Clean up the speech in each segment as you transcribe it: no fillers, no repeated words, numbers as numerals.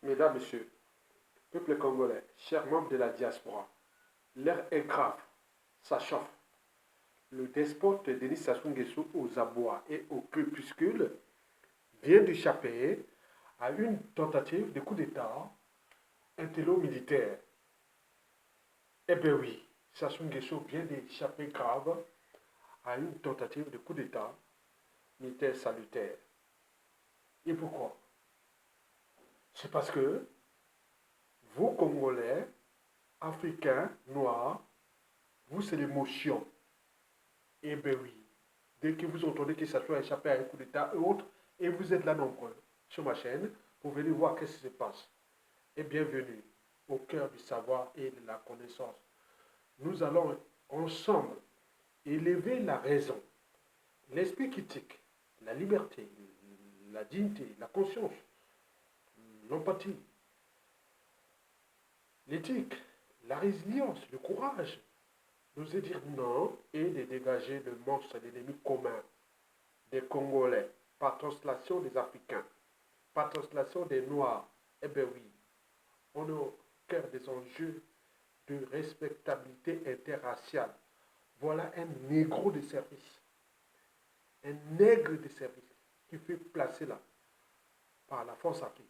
Mesdames, Messieurs, peuple congolais, chers membres de la diaspora, l'heure est grave, ça chauffe. Le despote Denis Sassou Nguesso aux abois et aux crépuscules vient d'échapper à une tentative de coup d'État intello-militaire. Eh bien oui, Sassou Nguesso vient d'échapper grave à une tentative de coup d'État militaire salutaire. Et pourquoi? C'est parce que vous, Congolais, Africains, Noirs, vous, c'est l'émotion. Eh bien oui, dès que vous entendez que ça soit échappé à un coup d'État et autres, et vous êtes là nombreux sur ma chaîne pour venir voir qu'est-ce qui se passe. Et bienvenue au cœur du savoir et de la connaissance. Nous allons ensemble élever la raison, l'esprit critique, la liberté, la dignité, la conscience, l'empathie, l'éthique, la résilience, le courage, d'oser dire non et de dégager le monstre d'ennemi commun des Congolais, par translation des Africains, par translation des Noirs. Eh bien oui, on est au cœur des enjeux de respectabilité interraciale. Voilà un négro de service, un nègre de service qui fait placer là par la force armée.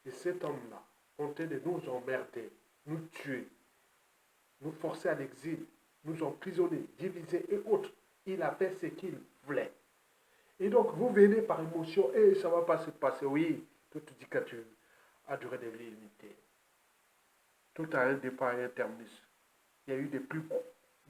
Et cet homme-là, tentait de nous emmerder, nous tuer, nous forcer à l'exil, nous emprisonner, diviser et autres. Il a fait ce qu'il voulait. Et donc, vous venez par émotion, et ça ne va pas se passer. Oui, toute dictature a duré des vies limitées. Tout a un départ et un terminus. Il y a eu des plus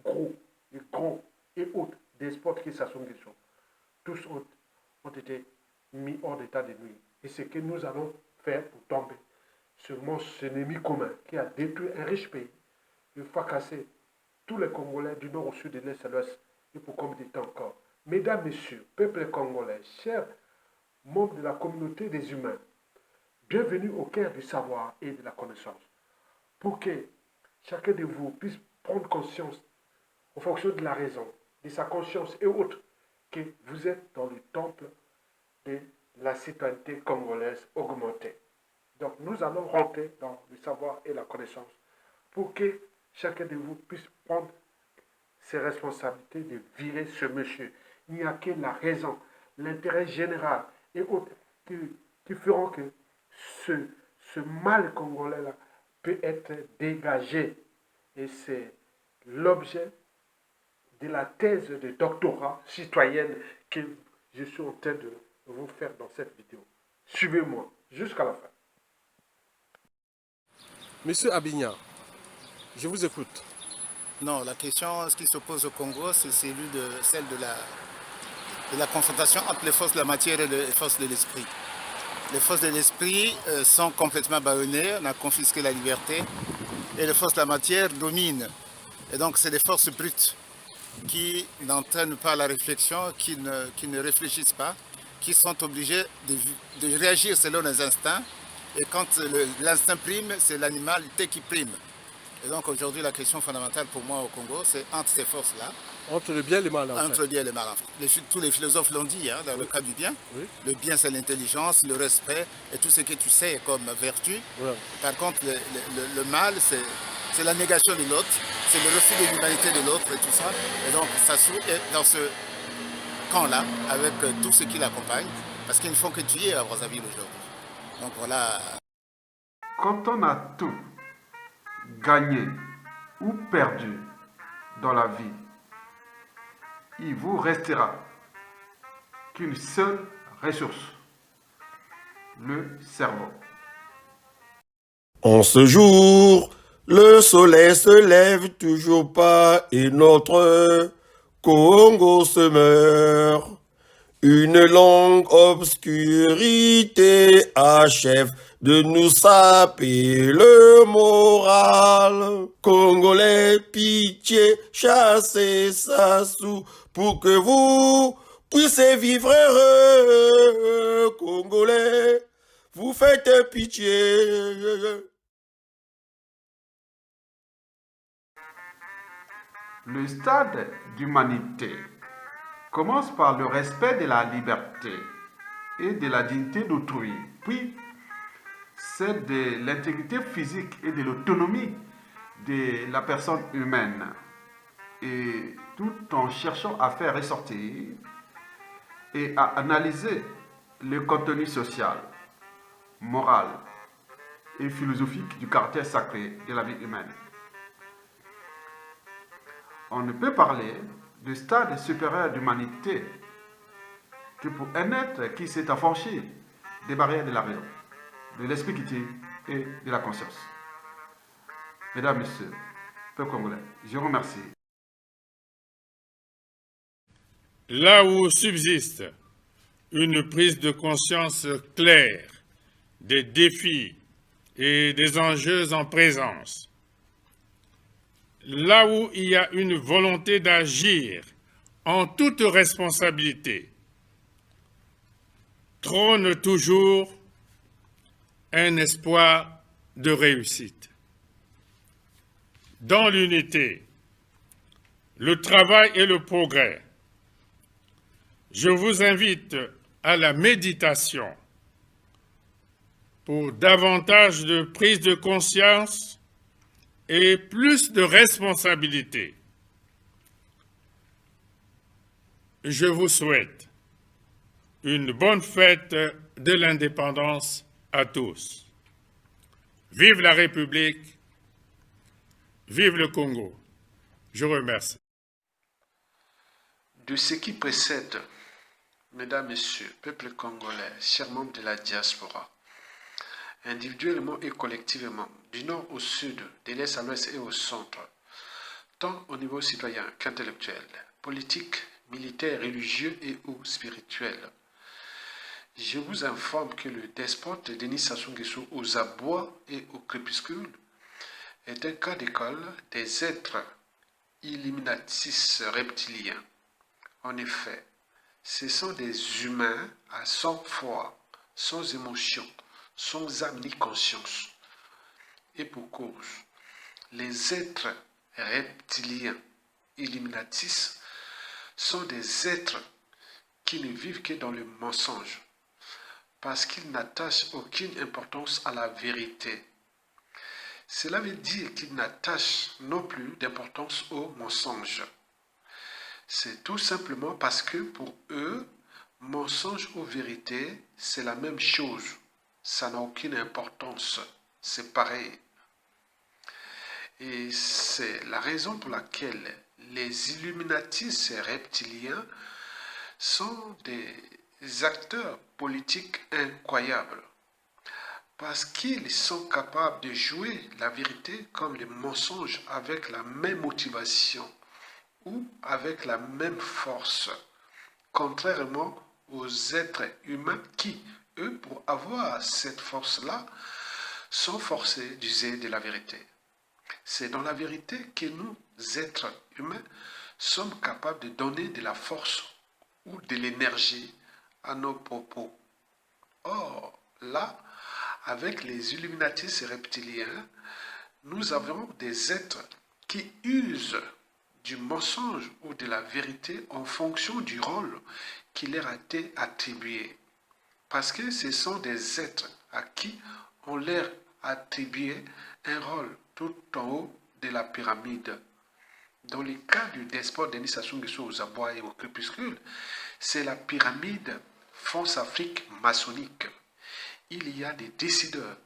gros, et grands et autres despotes qui Sassou Nguesso. Tous ont été mis hors d'état de nuire. Et c'est ce que nous allons faire pour tomber sur ce ennemi commun qui a détruit un riche pays, et fracassé tous les Congolais du nord au sud, de l'est à l'ouest, et pour combien de temps encore. Mesdames, Messieurs, peuple congolais, chers membres de la communauté des humains, bienvenue au cœur du savoir et de la connaissance. Pour que chacun de vous puisse prendre conscience, en fonction de la raison, de sa conscience et autres, que vous êtes dans le temple de la citoyenneté congolaise augmentée. Donc nous allons rentrer dans le savoir et la connaissance pour que chacun de vous puisse prendre ses responsabilités de virer ce monsieur. Il n'y a que la raison, l'intérêt général et autres qui feront que ce mal congolais-là peut être dégagé. Et c'est l'objet de la thèse de doctorat citoyenne que je suis en train de vous faire dans cette vidéo. Suivez-moi jusqu'à la fin. Monsieur Abignan, je vous écoute. Non, la question, ce qui se pose au Congo, c'est celle de la confrontation entre les forces de la matière et les forces de l'esprit. Les forces de l'esprit sont complètement bâillonnées, on a confisqué la liberté, et les forces de la matière dominent. Et donc, c'est des forces brutes qui n'entraînent pas la réflexion, qui ne réfléchissent pas, qui sont obligées de réagir selon les instincts. Et quand l'instinct prime, c'est l'animalité qui prime. Et donc aujourd'hui, la question fondamentale pour moi au Congo, c'est entre ces forces-là. Entre le bien et le mal, en fait. Entre le bien et le mal. Tous les philosophes l'ont dit, hein, dans le cas du bien. Oui. Le bien, c'est l'intelligence, le respect et tout ce que tu sais comme vertu. Ouais. Par contre, le mal, c'est la négation de l'autre, c'est le refus de l'humanité de l'autre et tout ça. Et donc, Sassou est dans ce camp-là, avec tout ce qui l'accompagne, parce qu'ils ne font que tuer à Brazzaville aujourd'hui. Donc voilà. Quand on a tout gagné ou perdu dans la vie, il vous restera qu'une seule ressource, le cerveau. En ce jour, le soleil se lève toujours pas et notre Congo se meurt. Une longue obscurité achève de nous saper le moral. Congolais, pitié, chassez Sassou pour que vous puissiez vivre heureux. Congolais, vous faites pitié. Le stade d'humanité commence par le respect de la liberté et de la dignité d'autrui, puis c'est de l'intégrité physique et de l'autonomie de la personne humaine. Et tout en cherchant à faire ressortir et à analyser le contenu social, moral et philosophique du caractère sacré de la vie humaine. On ne peut parler de stade supérieur d'humanité que pour un être qui s'est affranchi des barrières de la raison, de l'esprit qui tire et de la conscience. Mesdames, Messieurs, peuple congolais, je vous remercie. Là où subsiste une prise de conscience claire des défis et des enjeux en présence, là où il y a une volonté d'agir en toute responsabilité, trône toujours un espoir de réussite. Dans l'unité, le travail et le progrès, je vous invite à la méditation pour davantage de prise de conscience et plus de responsabilité. Je vous souhaite une bonne fête de l'indépendance à tous. Vive la République, vive le Congo. Je vous remercie. De ce qui précède, Mesdames, Messieurs, peuple congolais, chers membres de la diaspora, individuellement et collectivement, du nord au sud, de l'est à l'ouest et au centre, tant au niveau citoyen qu'intellectuel, politique, militaire, religieux et ou spirituel. Je vous informe que le despote Denis Sassou Nguesso aux abois et au crépuscule est un cas d'école des êtres illuminatis reptiliens. En effet, ce sont des humains à sans foi, sans émotion, sans âme ni conscience. Et pour cause, les êtres reptiliens illuminatis sont des êtres qui ne vivent que dans le mensonge, parce qu'ils n'attachent aucune importance à la vérité. Cela veut dire qu'ils n'attachent non plus d'importance au mensonge. C'est tout simplement parce que pour eux, mensonge ou vérité, c'est la même chose. Ça n'a aucune importance. C'est pareil. Et c'est la raison pour laquelle les Illuminatis reptiliens sont des acteurs politiques incroyables. Parce qu'ils sont capables de jouer la vérité comme le mensonge avec la même motivation ou avec la même force, contrairement aux êtres humains qui, eux, pour avoir cette force-là, sont forcés d'user de la vérité. C'est dans la vérité que nous, êtres humains, sommes capables de donner de la force ou de l'énergie à nos propos. Or, là, avec les Illuminatis reptiliens, nous avons des êtres qui usent du mensonge ou de la vérité en fonction du rôle qui leur a été attribué. Parce que ce sont des êtres à qui on leur a attribué un rôle tout en haut de la pyramide. Dans le cas du despote Denis Sassou Nguesso aux abois et au crépuscule, c'est la pyramide France-Afrique maçonnique. Il y a des décideurs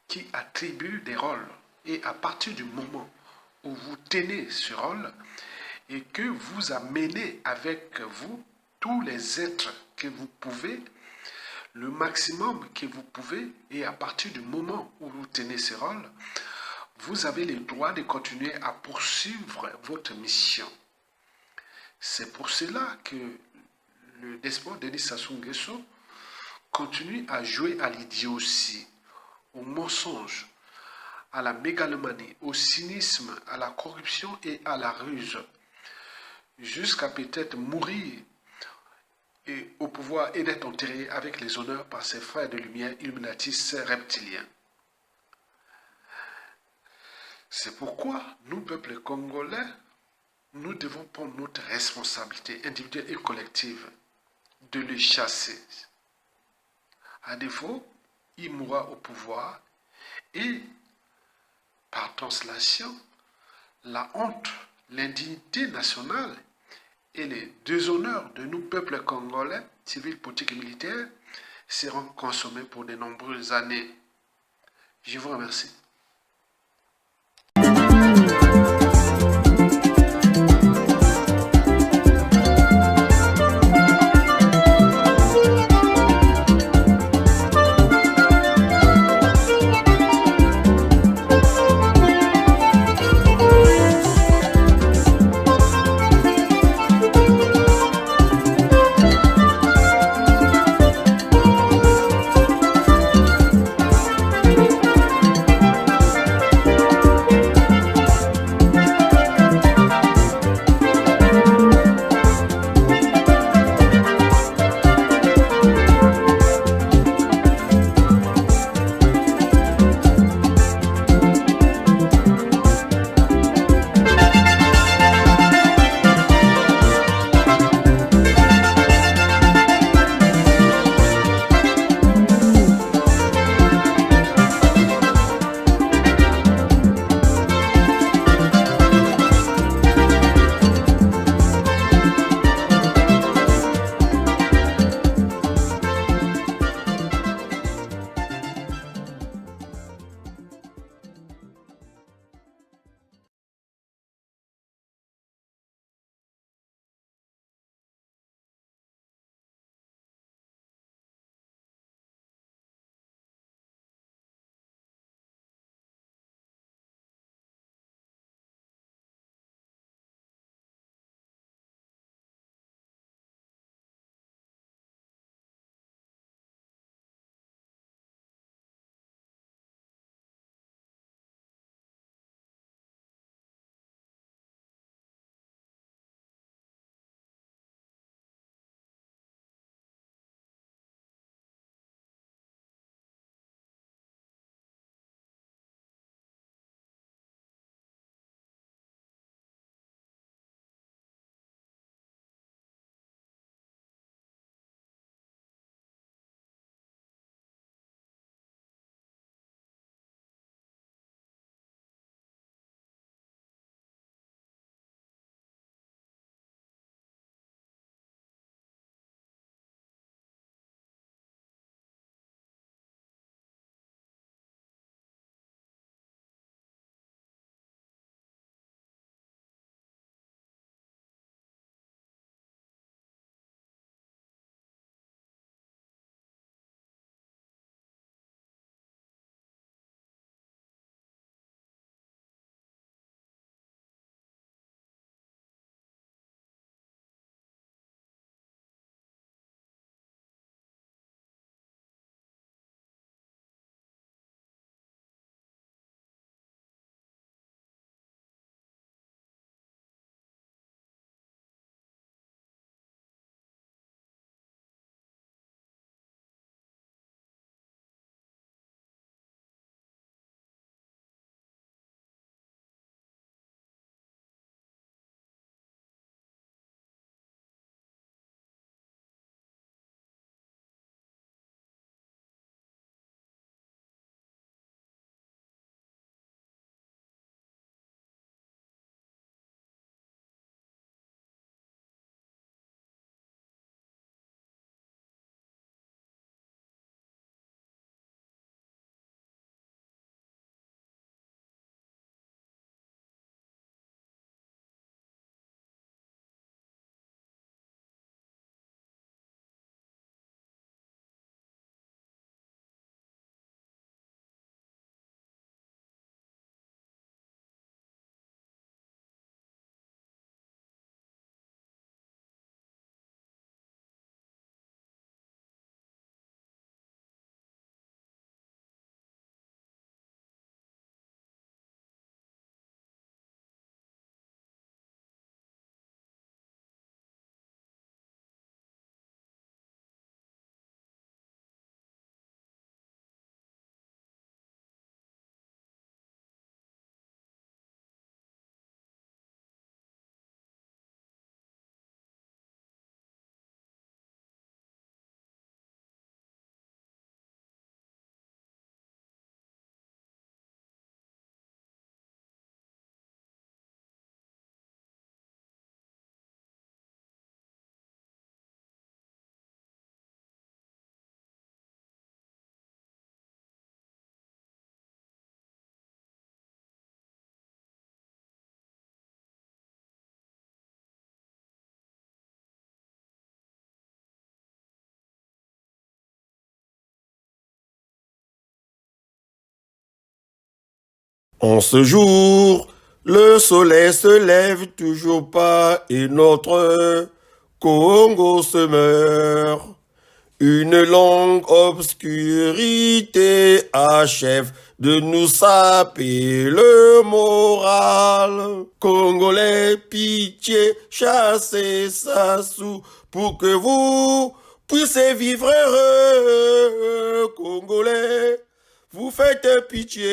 qui attribuent des rôles et à partir du moment où vous tenez ce rôle et que vous amenez avec vous tous les êtres que vous pouvez, le maximum que vous pouvez, et à partir du moment où vous tenez ce rôle, vous avez le droit de continuer à poursuivre votre mission. C'est pour cela que le despote Denis Sassou Nguesso continue à jouer à l'idiotie, au mensonge, à la mégalomanie, au cynisme, à la corruption et à la ruse, jusqu'à peut-être mourir et au pouvoir et d'être enterré avec les honneurs par ses frères de lumière illuminatis reptiliens. C'est pourquoi nous, peuple congolais, nous devons prendre notre responsabilité individuelle et collective de les chasser. À défaut, il mourra au pouvoir et, par translation, la honte, l'indignité nationale et les déshonneurs de nous, peuples congolais, civils, politiques et militaires, seront consommés pour de nombreuses années. Je vous remercie. En ce jour, le soleil se lève toujours pas et notre Congo se meurt. Une longue obscurité achève de nous saper le moral. Congolais, pitié, chassez Sassou pour que vous puissiez vivre heureux. Congolais, vous faites pitié.